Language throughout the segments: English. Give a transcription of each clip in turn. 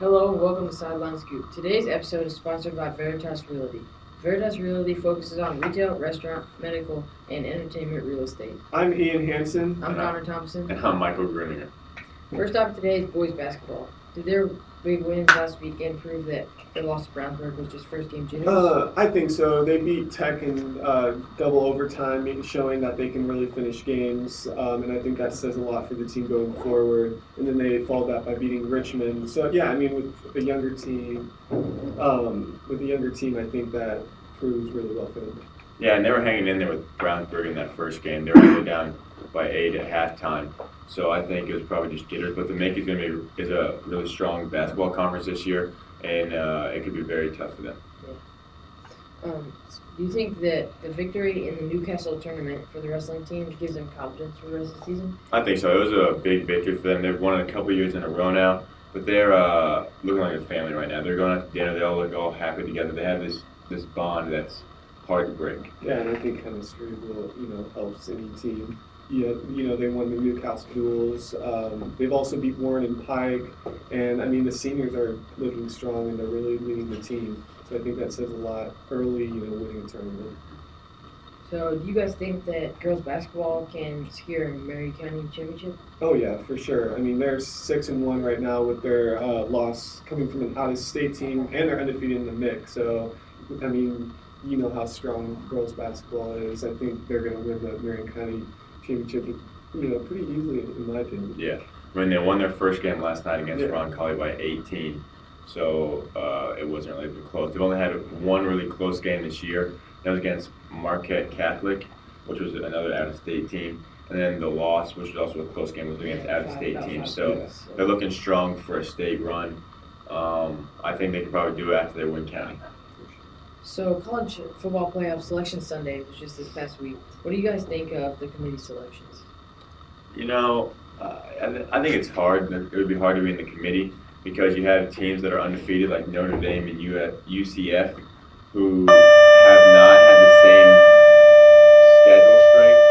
Hello and welcome to Sideline Scoop. Today's episode is sponsored by Veritas Realty. Veritas Realty focuses on retail, restaurant, medical, and entertainment real estate. I'm Ian Hansen. I'm Connor Thompson. And I'm Michael Grueninger. First off today is boys basketball. Did their big wins last weekend prove that their loss to Brownsburg was just first game jitters? I think so. They beat Tech in double overtime, showing that they can really finish games, and I think that says a lot for the team going forward. And then they followed that by beating Richmond. So yeah, I mean, with a younger team, I think that proves really well for them. Yeah, and they were hanging in there with Brownsburg in that first game. They were only down by 8 at halftime. So I think it was probably just jitters. But the Make is a really strong basketball conference this year, and it could be very tough for them. Yeah. Do you think that the victory in the Newcastle tournament for the wrestling team gives them confidence for the rest of the season? I think so. It was a big victory for them. They've won it a couple years in a row now, but they're looking like a family right now. They're going out to dinner. They all look all happy together. They have this bond that's hard to break. Yeah, and I think chemistry will, helps any team. Yeah, they won the Newcastle duels. They've also beat Warren and Pike, and I mean the seniors are looking strong and they're really leading the team. So I think that says a lot early, winning a tournament. So do you guys think that girls basketball can secure a Marion County championship? Oh yeah, for sure. I mean they're 6-1 right now with their loss coming from an out-of-state team, and they're undefeated in the mix. So I mean, you know how strong girls basketball is. I think they're going to win the Marion County championship, pretty easily in my opinion. Yeah, I mean they won their first game last night against Roncalli by 18, so it wasn't really close. They've only had one really close game this year. That was against Marquette Catholic, which was another out-of-state team, and then the loss, which was also a close game, was against out-of-state teams. So they're looking strong for a state run. I think they could probably do it after they win county. So college football playoff selection Sunday was just this past week. What do you guys think of the committee selections? I think it's hard. It would be hard to be in the committee because you have teams that are undefeated like Notre Dame and UCF who have not had the same schedule strength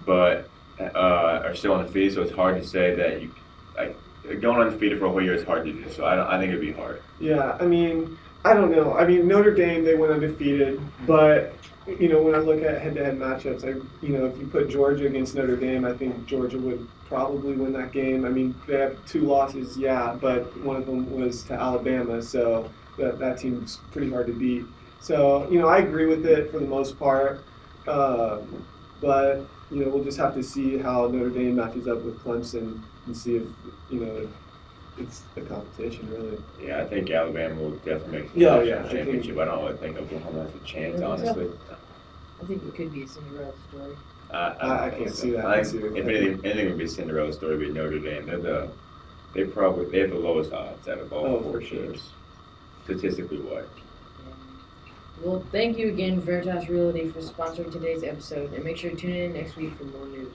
but are still undefeated. So it's hard to say that going undefeated for a whole year is hard to do. So I think it'd be hard. Yeah, I mean, I don't know. I mean, Notre Dame, they went undefeated, but, when I look at head-to-head matchups, if you put Georgia against Notre Dame, I think Georgia would probably win that game. I mean, they have 2 losses, yeah, but one of them was to Alabama, so that team's pretty hard to beat. So, I agree with it for the most part, but, we'll just have to see how Notre Dame matches up with Clemson and see if, it's the competition, really. Yeah, I think Alabama will definitely make the championship. I don't really think Oklahoma has a chance, honestly. I think it could be a Cinderella story. I can't see that. I think if anything would be a Cinderella story, would be Notre Dame. They have the lowest odds out of all 4 teams, statistically wise. Well, thank you again, Veritas Realty, for sponsoring today's episode, and make sure to tune in next week for more news.